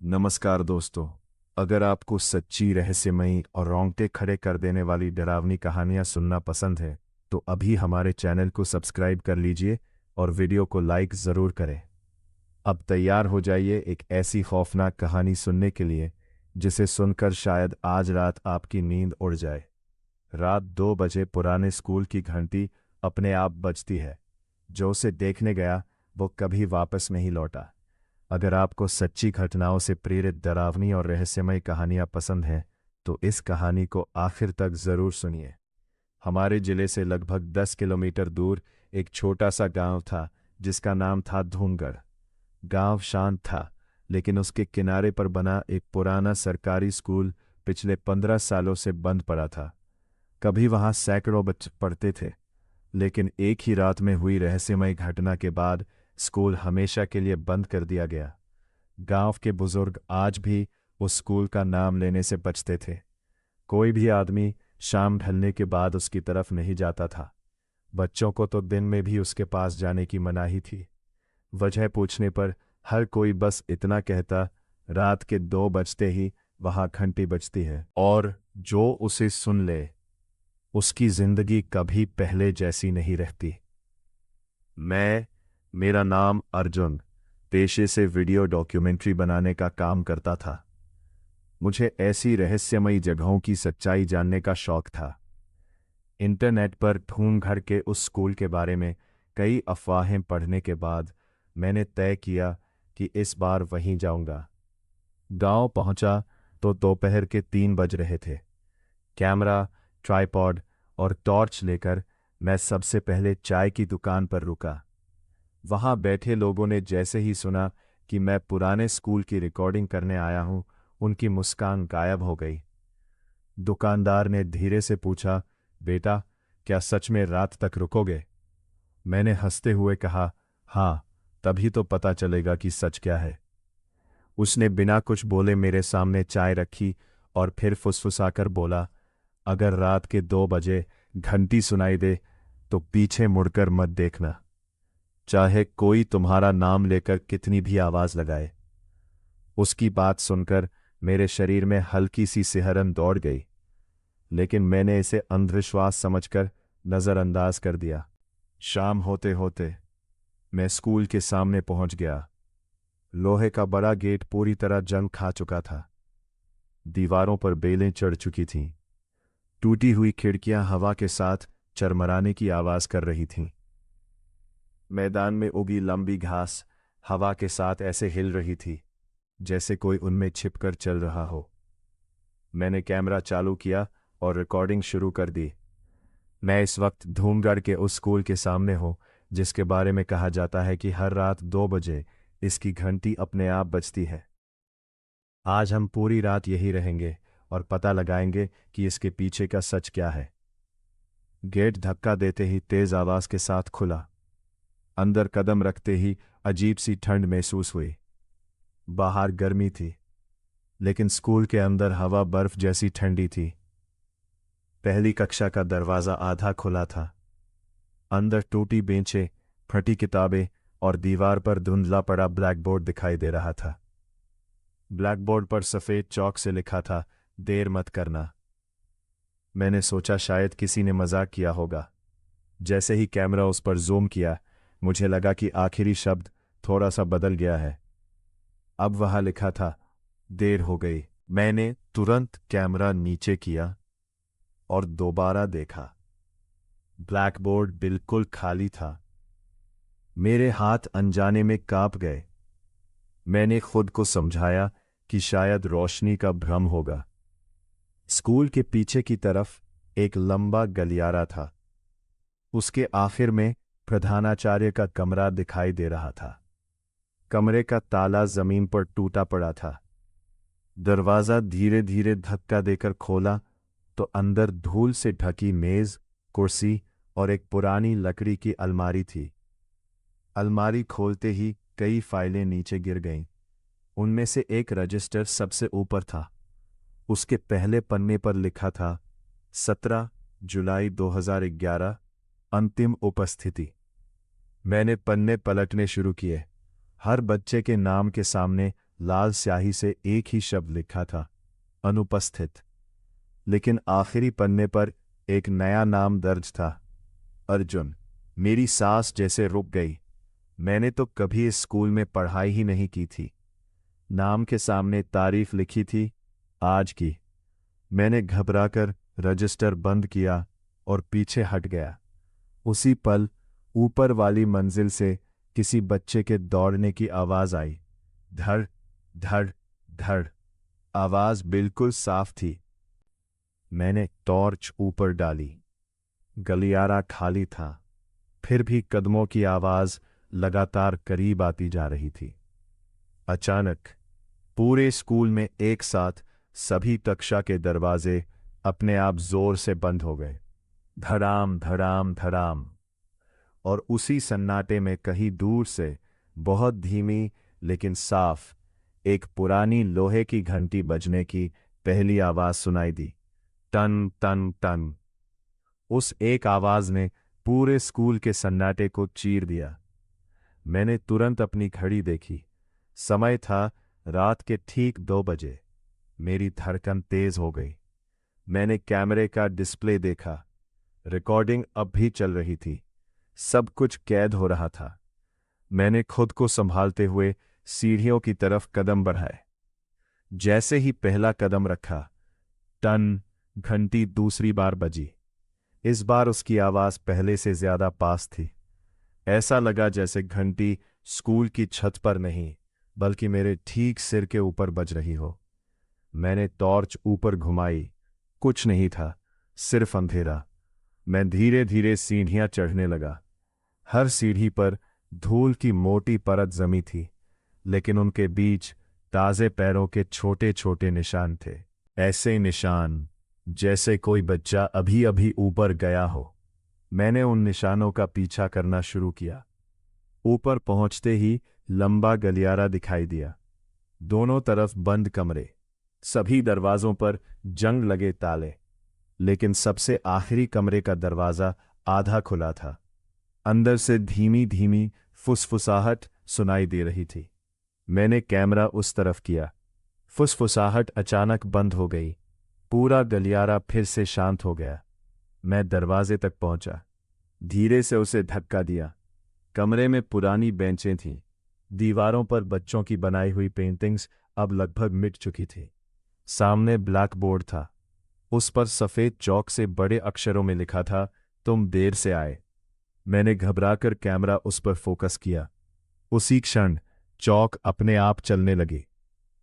नमस्कार दोस्तों। अगर आपको सच्ची रहस्यमयी और रोंगटे खड़े कर देने वाली डरावनी कहानियां सुनना पसंद है तो अभी हमारे चैनल को सब्सक्राइब कर लीजिए और वीडियो को लाइक ज़रूर करें। अब तैयार हो जाइए एक ऐसी खौफनाक कहानी सुनने के लिए जिसे सुनकर शायद आज रात आपकी नींद उड़ जाए। रात 2 बजे पुराने स्कूल की घंटी अपने आप बजती है। जो उसे देखने गया वो कभी वापस नहीं लौटा। अगर आपको सच्ची घटनाओं से प्रेरित डरावनी और रहस्यमय कहानियां पसंद हैं तो इस कहानी को आखिर तक ज़रूर सुनिए। हमारे जिले से लगभग 10 किलोमीटर दूर एक छोटा सा गांव था जिसका नाम था धूमगढ़। गांव शांत था, लेकिन उसके किनारे पर बना एक पुराना सरकारी स्कूल पिछले 15 सालों से बंद पड़ा था। कभी वहां सैकड़ों बच्चे पढ़ते थे, लेकिन एक ही रात में हुई रहस्यमय घटना के बाद स्कूल हमेशा के लिए बंद कर दिया गया। गांव के बुजुर्ग आज भी उस स्कूल का नाम लेने से बचते थे। कोई भी आदमी शाम ढलने के बाद उसकी तरफ नहीं जाता था। बच्चों को तो दिन में भी उसके पास जाने की मनाही थी। वजह पूछने पर हर कोई बस इतना कहता, रात के 2 बजते ही वहां घंटी बजती है और जो उसे सुन ले उसकी जिंदगी कभी पहले जैसी नहीं रहती। मेरा नाम अर्जुन, पेशे से वीडियो डॉक्यूमेंट्री बनाने का काम करता था। मुझे ऐसी रहस्यमयी जगहों की सच्चाई जानने का शौक था। इंटरनेट पर धूमगढ़ के उस स्कूल के बारे में कई अफवाहें पढ़ने के बाद मैंने तय किया कि इस बार वहीं जाऊंगा। गांव पहुंचा तो दोपहर के 3 बज रहे थे। कैमरा, ट्राइपॉड और टॉर्च लेकर मैं सबसे पहले चाय की दुकान पर रुका। वहां बैठे लोगों ने जैसे ही सुना कि मैं पुराने स्कूल की रिकॉर्डिंग करने आया हूं, उनकी मुस्कान गायब हो गई। दुकानदार ने धीरे से पूछा, बेटा, क्या सच में रात तक रुकोगे? मैंने हंसते हुए कहा, हाँ, तभी तो पता चलेगा कि सच क्या है। उसने बिना कुछ बोले मेरे सामने चाय रखी और फिर फुसफुसाकर बोला, अगर रात के 2 बजे घंटी सुनाई दे तो पीछे मुड़कर मत देखना, चाहे कोई तुम्हारा नाम लेकर कितनी भी आवाज लगाए। उसकी बात सुनकर मेरे शरीर में हल्की सी सिहरन दौड़ गई, लेकिन मैंने इसे अंधविश्वास समझकर नजरअंदाज कर दिया। शाम होते होते मैं स्कूल के सामने पहुंच गया। लोहे का बड़ा गेट पूरी तरह जंग खा चुका था। दीवारों पर बेलें चढ़ चुकी थीं। टूटी हुई खिड़कियां हवा के साथ चरमराने की आवाज कर रही थीं। मैदान में उगी लंबी घास हवा के साथ ऐसे हिल रही थी जैसे कोई उनमें छिपकर चल रहा हो। मैंने कैमरा चालू किया और रिकॉर्डिंग शुरू कर दी। मैं इस वक्त धूमगढ़ के उस स्कूल के सामने हूं जिसके बारे में कहा जाता है कि हर रात 2 बजे इसकी घंटी अपने आप बजती है। आज हम पूरी रात यही रहेंगे और पता लगाएंगे कि इसके पीछे का सच क्या है। गेट धक्का देते ही तेज आवाज के साथ खुला। अंदर कदम रखते ही अजीब सी ठंड महसूस हुई। बाहर गर्मी थी, लेकिन स्कूल के अंदर हवा बर्फ जैसी ठंडी थी। पहली कक्षा का दरवाज़ा आधा खुला था। अंदर टूटी बेंचें, फटी किताबें और दीवार पर धुंधला पड़ा ब्लैक बोर्ड दिखाई दे रहा था। ब्लैक बोर्ड पर सफ़ेद चौक से लिखा था, देर मत करना। मैंने सोचा शायद किसी ने मजाक किया होगा। जैसे ही कैमरा उस पर जूम किया, मुझे लगा कि आखिरी शब्द थोड़ा सा बदल गया है। अब वहां लिखा था, देर हो गई। मैंने तुरंत कैमरा नीचे किया और दोबारा देखा। ब्लैक बोर्ड बिल्कुल खाली था। मेरे हाथ अनजाने में कांप गए। मैंने खुद को समझाया कि शायद रोशनी का भ्रम होगा। स्कूल के पीछे की तरफ एक लंबा गलियारा था। उसके आखिर में प्रधानाचार्य का कमरा दिखाई दे रहा था। कमरे का ताला जमीन पर टूटा पड़ा था। दरवाजा धीरे धीरे धक्का देकर खोला तो अंदर धूल से ढकी मेज, कुर्सी और एक पुरानी लकड़ी की अलमारी थी। अलमारी खोलते ही कई फाइलें नीचे गिर गईं। उनमें से एक रजिस्टर सबसे ऊपर था। उसके पहले पन्ने पर लिखा था, 17 जुलाई 2011, अंतिम उपस्थिति। मैंने पन्ने पलटने शुरू किए। हर बच्चे के नाम के सामने लाल स्याही से एक ही शब्द लिखा था, अनुपस्थित। लेकिन आखिरी पन्ने पर एक नया नाम दर्ज था, अर्जुन। मेरी सांस जैसे रुक गई। मैंने तो कभी इस स्कूल में पढ़ाई ही नहीं की थी। नाम के सामने तारीफ लिखी थी, आज की। मैंने घबराकर रजिस्टर बंद किया और पीछे हट गया। उसी पल ऊपर वाली मंजिल से किसी बच्चे के दौड़ने की आवाज आई। धड़ धड़ धड़। आवाज बिल्कुल साफ थी। मैंने टॉर्च ऊपर डाली। गलियारा खाली था, फिर भी कदमों की आवाज लगातार करीब आती जा रही थी। अचानक पूरे स्कूल में एक साथ सभी कक्षा के दरवाजे अपने आप जोर से बंद हो गए। धड़ाम धड़ाम धड़ाम। और उसी सन्नाटे में कहीं दूर से, बहुत धीमी लेकिन साफ, एक पुरानी लोहे की घंटी बजने की पहली आवाज सुनाई दी। Ton ton ton. उस एक आवाज ने पूरे स्कूल के सन्नाटे को चीर दिया। मैंने तुरंत अपनी घड़ी देखी। समय था रात के ठीक 2 बजे। मेरी धड़कन तेज हो गई। मैंने कैमरे का डिस्प्ले देखा। रिकॉर्डिंग अब भी चल रही थी। सब कुछ कैद हो रहा था। मैंने खुद को संभालते हुए सीढ़ियों की तरफ कदम बढ़ाए। जैसे ही पहला कदम रखा, टन, घंटी दूसरी बार बजी। इस बार उसकी आवाज पहले से ज्यादा पास थी। ऐसा लगा जैसे घंटी स्कूल की छत पर नहीं, बल्कि मेरे ठीक सिर के ऊपर बज रही हो। मैंने टॉर्च ऊपर घुमाई। कुछ नहीं था, सिर्फ अंधेरा। मैं धीरे धीरे सीढ़ियां चढ़ने लगा। हर सीढ़ी पर धूल की मोटी परत जमी थी, लेकिन उनके बीच ताजे पैरों के छोटे छोटे निशान थे। ऐसे निशान जैसे कोई बच्चा अभी अभी ऊपर गया हो। मैंने उन निशानों का पीछा करना शुरू किया। ऊपर पहुंचते ही लंबा गलियारा दिखाई दिया। दोनों तरफ बंद कमरे, सभी दरवाजों पर जंग लगे ताले। लेकिन सबसे आखिरी कमरे का दरवाजा आधा खुला था। अंदर से धीमी धीमी फुसफुसाहट सुनाई दे रही थी। मैंने कैमरा उस तरफ किया। फुसफुसाहट अचानक बंद हो गई। पूरा गलियारा फिर से शांत हो गया। मैं दरवाजे तक पहुंचा। धीरे से उसे धक्का दिया। कमरे में पुरानी बेंचें थीं। दीवारों पर बच्चों की बनाई हुई पेंटिंग्स अब लगभग मिट चुकी थी। सामने ब्लैक बोर्ड था। उस पर सफेद चौक से बड़े अक्षरों में लिखा था, तुम देर से आए। मैंने घबराकर कैमरा उस पर फोकस किया। उसी क्षण चौक अपने आप चलने लगी।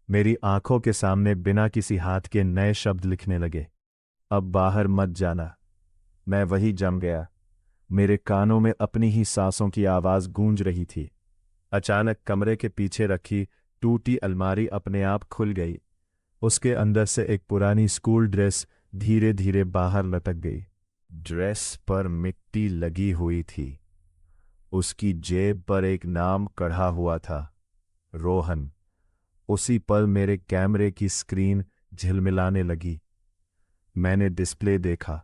मेरी आंखों के सामने बिना किसी हाथ के नए शब्द लिखने लगे। अब बाहर मत जाना। मैं वही जम गया। मेरे कानों में अपनी ही सांसों की आवाज गूंज रही थी। अचानक कमरे के पीछे रखी टूटी अलमारी अपने आप खुल गई। उसके अंदर से एक पुरानी स्कूल ड्रेस धीरे धीरे बाहर लटक गई। ड्रेस पर मिट्टी लगी हुई थी। उसकी जेब पर एक नाम कढ़ा हुआ था, रोहन। उसी पल मेरे कैमरे की स्क्रीन झिलमिलाने लगी। मैंने डिस्प्ले देखा।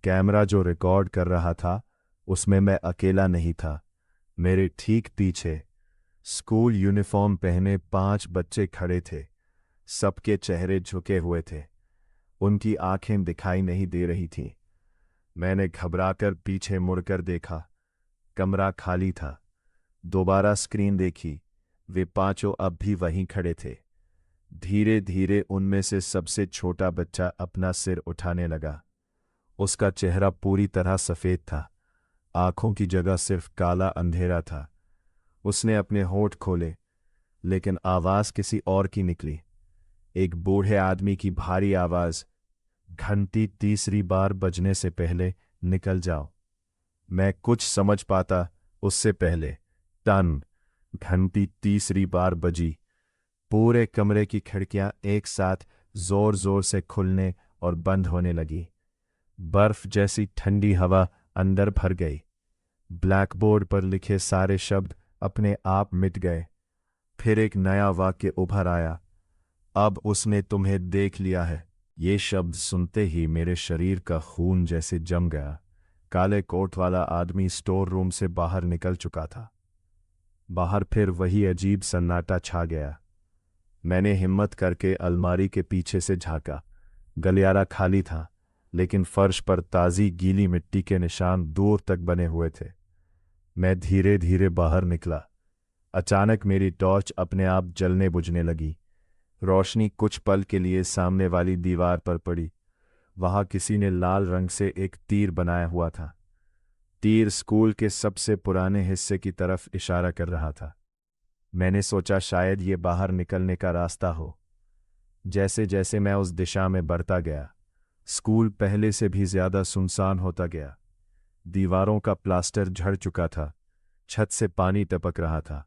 कैमरा जो रिकॉर्ड कर रहा था, उसमें मैं अकेला नहीं था। मेरे ठीक पीछे स्कूल यूनिफॉर्म पहने 5 बच्चे खड़े थे। सबके चेहरे झुके हुए थे। उनकी आंखें दिखाई नहीं दे रही थीं। मैंने घबराकर पीछे मुड़कर देखा। कमरा खाली था। दोबारा स्क्रीन देखी। वे 5 अब भी वहीं खड़े थे। धीरे धीरे उनमें से सबसे छोटा बच्चा अपना सिर उठाने लगा। उसका चेहरा पूरी तरह सफेद था। आंखों की जगह सिर्फ काला अंधेरा था। उसने अपने होंठ खोले, लेकिन आवाज किसी और की निकली। एक बूढ़े आदमी की भारी आवाज, घंटी तीसरी बार बजने से पहले निकल जाओ। मैं कुछ समझ पाता उससे पहले टन, घंटी तीसरी बार बजी। पूरे कमरे की खिड़कियां एक साथ जोर जोर से खुलने और बंद होने लगी। बर्फ जैसी ठंडी हवा अंदर भर गई। ब्लैकबोर्ड पर लिखे सारे शब्द अपने आप मिट गए। फिर एक नया वाक्य उभर आया, अब उसने तुम्हें देख लिया है। ये शब्द सुनते ही मेरे शरीर का खून जैसे जम गया। काले कोट वाला आदमी स्टोर रूम से बाहर निकल चुका था। बाहर फिर वही अजीब सन्नाटा छा गया। मैंने हिम्मत करके अलमारी के पीछे से झांका। गलियारा खाली था, लेकिन फर्श पर ताज़ी गीली मिट्टी के निशान दूर तक बने हुए थे। मैं धीरे धीरे बाहर निकला। अचानक मेरी टॉर्च अपने आप जलने बुझने लगी। रोशनी कुछ पल के लिए सामने वाली दीवार पर पड़ी। वहां किसी ने लाल रंग से एक तीर बनाया हुआ था। तीर स्कूल के सबसे पुराने हिस्से की तरफ इशारा कर रहा था। मैंने सोचा शायद ये बाहर निकलने का रास्ता हो। जैसे जैसे मैं उस दिशा में बढ़ता गया, स्कूल पहले से भी ज्यादा सुनसान होता गया। दीवारों का प्लास्टर झड़ चुका था, छत से पानी टपक रहा था,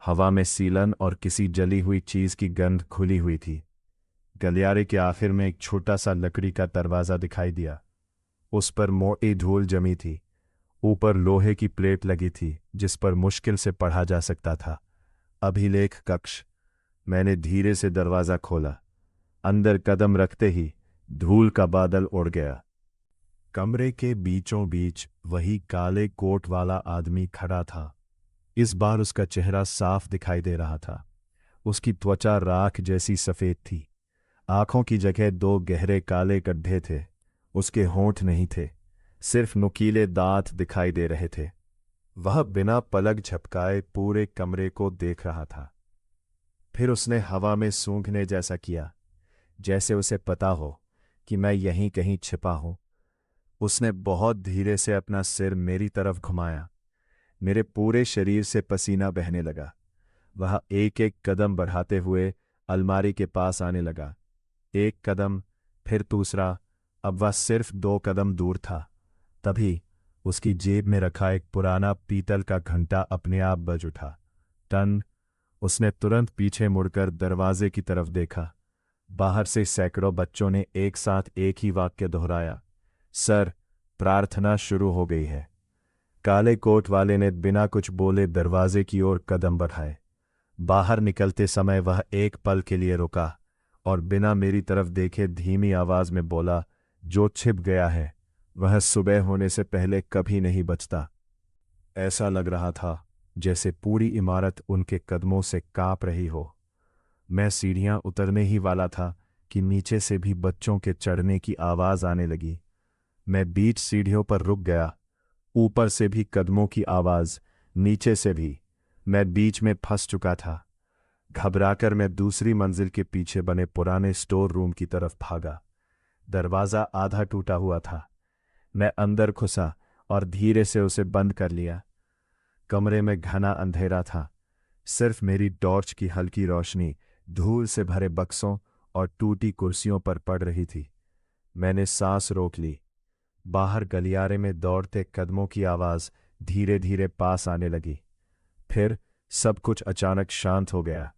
हवा में सीलन और किसी जली हुई चीज की गंध खुली हुई थी। गलियारे के आखिर में एक छोटा सा लकड़ी का दरवाजा दिखाई दिया। उस पर मोटी धूल जमी थी। ऊपर लोहे की प्लेट लगी थी जिस पर मुश्किल से पढ़ा जा सकता था, अभिलेख कक्ष। मैंने धीरे से दरवाजा खोला। अंदर कदम रखते ही धूल का बादल उड़ गया। कमरे के बीचों बीच वही काले कोट वाला आदमी खड़ा था। इस बार उसका चेहरा साफ दिखाई दे रहा था। उसकी त्वचा राख जैसी सफेद थी। आंखों की जगह दो गहरे काले गड्ढे थे। उसके होंठ नहीं थे, सिर्फ नुकीले दांत दिखाई दे रहे थे। वह बिना पलक झपकाए पूरे कमरे को देख रहा था। फिर उसने हवा में सूंघने जैसा किया, जैसे उसे पता हो कि मैं यहीं कहीं छिपा हूं। उसने बहुत धीरे से अपना सिर मेरी तरफ घुमाया। मेरे पूरे शरीर से पसीना बहने लगा। वह एक एक कदम बढ़ाते हुए अलमारी के पास आने लगा। एक कदम, फिर दूसरा। अब वह सिर्फ 2 कदम दूर था। तभी उसकी जेब में रखा एक पुराना पीतल का घंटा अपने आप बज उठा। टन। उसने तुरंत पीछे मुड़कर दरवाजे की तरफ देखा। बाहर से सैकड़ों बच्चों ने एक साथ एक ही वाक्य दोहराया, सर, प्रार्थना शुरू हो गई है। काले कोट वाले ने बिना कुछ बोले दरवाजे की ओर कदम बढ़ाए। बाहर निकलते समय वह एक पल के लिए रुका और बिना मेरी तरफ देखे धीमी आवाज में बोला, जो छिप गया है वह सुबह होने से पहले कभी नहीं बचता। ऐसा लग रहा था जैसे पूरी इमारत उनके कदमों से कांप रही हो। मैं सीढ़ियां उतरने ही वाला था कि नीचे से भी बच्चों के चढ़ने की आवाज आने लगी। मैं बीच सीढ़ियों पर रुक गया। ऊपर से भी कदमों की आवाज, नीचे से भी। मैं बीच में फंस चुका था। घबराकर मैं दूसरी मंजिल के पीछे बने पुराने स्टोर रूम की तरफ भागा। दरवाजा आधा टूटा हुआ था। मैं अंदर घुसा और धीरे से उसे बंद कर लिया। कमरे में घना अंधेरा था। सिर्फ मेरी टॉर्च की हल्की रोशनी धूल से भरे बक्सों और टूटी कुर्सियों पर पड़ रही थी। मैंने सांस रोक ली। बाहर गलियारे में दौड़ते कदमों की आवाज धीरे धीरे पास आने लगी। फिर सब कुछ अचानक शांत हो गया।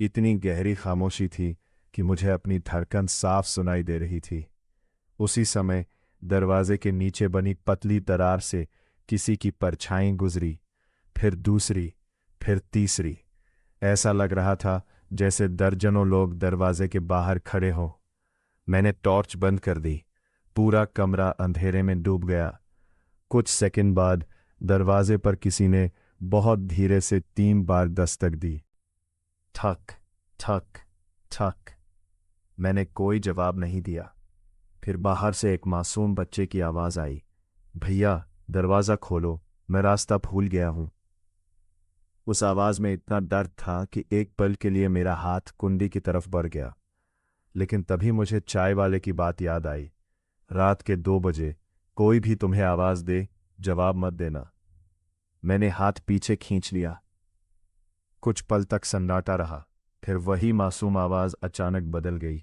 इतनी गहरी खामोशी थी कि मुझे अपनी धड़कन साफ सुनाई दे रही थी। उसी समय दरवाजे के नीचे बनी पतली दरार से किसी की परछाई गुजरी, फिर दूसरी, फिर तीसरी। ऐसा लग रहा था जैसे दर्जनों लोग दरवाजे के बाहर खड़े हों। मैंने टॉर्च बंद कर दी। पूरा कमरा अंधेरे में डूब गया। कुछ सेकंड बाद दरवाजे पर किसी ने बहुत धीरे से 3 बार दस्तक दी। ठक ठक ठक। मैंने कोई जवाब नहीं दिया। फिर बाहर से एक मासूम बच्चे की आवाज आई, भैया दरवाजा खोलो, मैं रास्ता भूल गया हूं। उस आवाज में इतना दर्द था कि एक पल के लिए मेरा हाथ कुंडी की तरफ बढ़ गया। लेकिन तभी मुझे चाय वाले की बात याद आई। रात के 2 बजे कोई भी तुम्हें आवाज दे, जवाब मत देना। मैंने हाथ पीछे खींच लिया। कुछ पल तक सन्नाटा रहा। फिर वही मासूम आवाज अचानक बदल गई।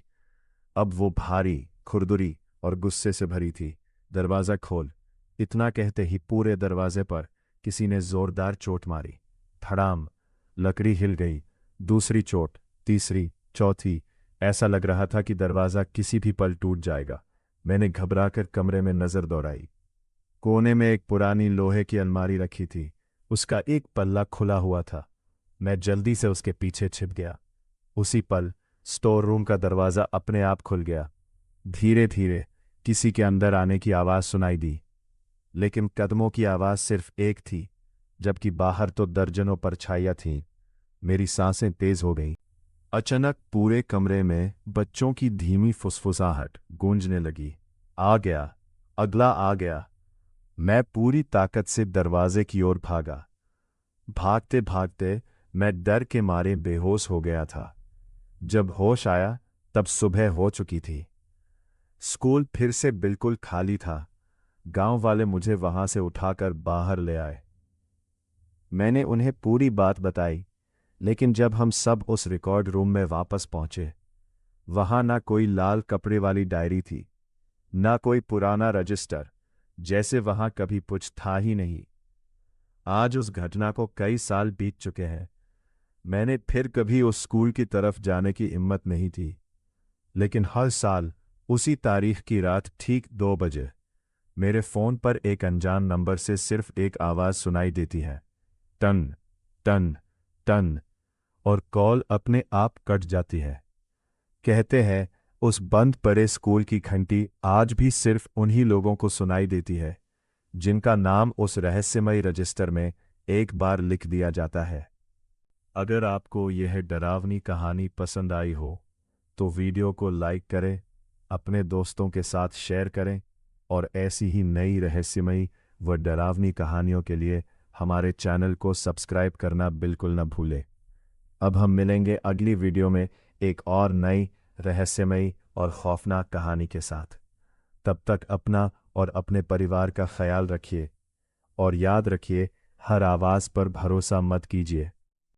अब वो भारी, खुरदुरी और गुस्से से भरी थी। दरवाजा खोल। इतना कहते ही पूरे दरवाजे पर किसी ने जोरदार चोट मारी। धड़ाम। लकड़ी हिल गई। दूसरी चोट, तीसरी, चौथी। ऐसा लग रहा था कि दरवाजा किसी भी पल टूट जाएगा। मैंने घबराकर कमरे में नजर दौड़ाई। कोने में एक पुरानी लोहे की अलमारी रखी थी। उसका एक पल्ला खुला हुआ था। मैं जल्दी से उसके पीछे छिप गया। उसी पल स्टोर रूम का दरवाजा अपने आप खुल गया। धीरे धीरे किसी के अंदर आने की आवाज सुनाई दी, लेकिन कदमों की आवाज सिर्फ एक थी, जबकि बाहर तो दर्जनों परछाइयां थीं। मेरी सांसें तेज हो गईं। अचानक पूरे कमरे में बच्चों की धीमी फुसफुसाहट गूंजने लगी। आ गया, अगला आ गया। मैं पूरी ताकत से दरवाजे की ओर भागा। भागते भागते मैं डर के मारे बेहोश हो गया था। जब होश आया तब सुबह हो चुकी थी। स्कूल फिर से बिल्कुल खाली था। गांव वाले मुझे वहां से उठाकर बाहर ले आए। मैंने उन्हें पूरी बात बताई, लेकिन जब हम सब उस रिकॉर्ड रूम में वापस पहुंचे, वहां ना कोई लाल कपड़े वाली डायरी थी, ना कोई पुराना रजिस्टर, जैसे वहां कभी कुछ था ही नहीं। आज उस घटना को कई साल बीत चुके हैं। मैंने फिर कभी उस स्कूल की तरफ जाने की हिम्मत नहीं थी, लेकिन हर साल उसी तारीख की रात ठीक 2 बजे मेरे फोन पर एक अनजान नंबर से सिर्फ एक आवाज सुनाई देती है, टन टन टन, और कॉल अपने आप कट जाती है। कहते हैं उस बंद पड़े स्कूल की घंटी आज भी सिर्फ उन्हीं लोगों को सुनाई देती है जिनका नाम उस रहस्यमय रजिस्टर में एक बार लिख दिया जाता है। अगर आपको यह डरावनी कहानी पसंद आई हो तो वीडियो को लाइक करें, अपने दोस्तों के साथ शेयर करें, और ऐसी ही नई रहस्यमयी व डरावनी कहानियों के लिए हमारे चैनल को सब्सक्राइब करना बिल्कुल न भूलें। अब हम मिलेंगे अगली वीडियो में एक और नई रहस्यमयी और खौफनाक कहानी के साथ। तब तक अपना और अपने परिवार का ख्याल रखिए, और याद रखिए, हर आवाज़ पर भरोसा मत कीजिए।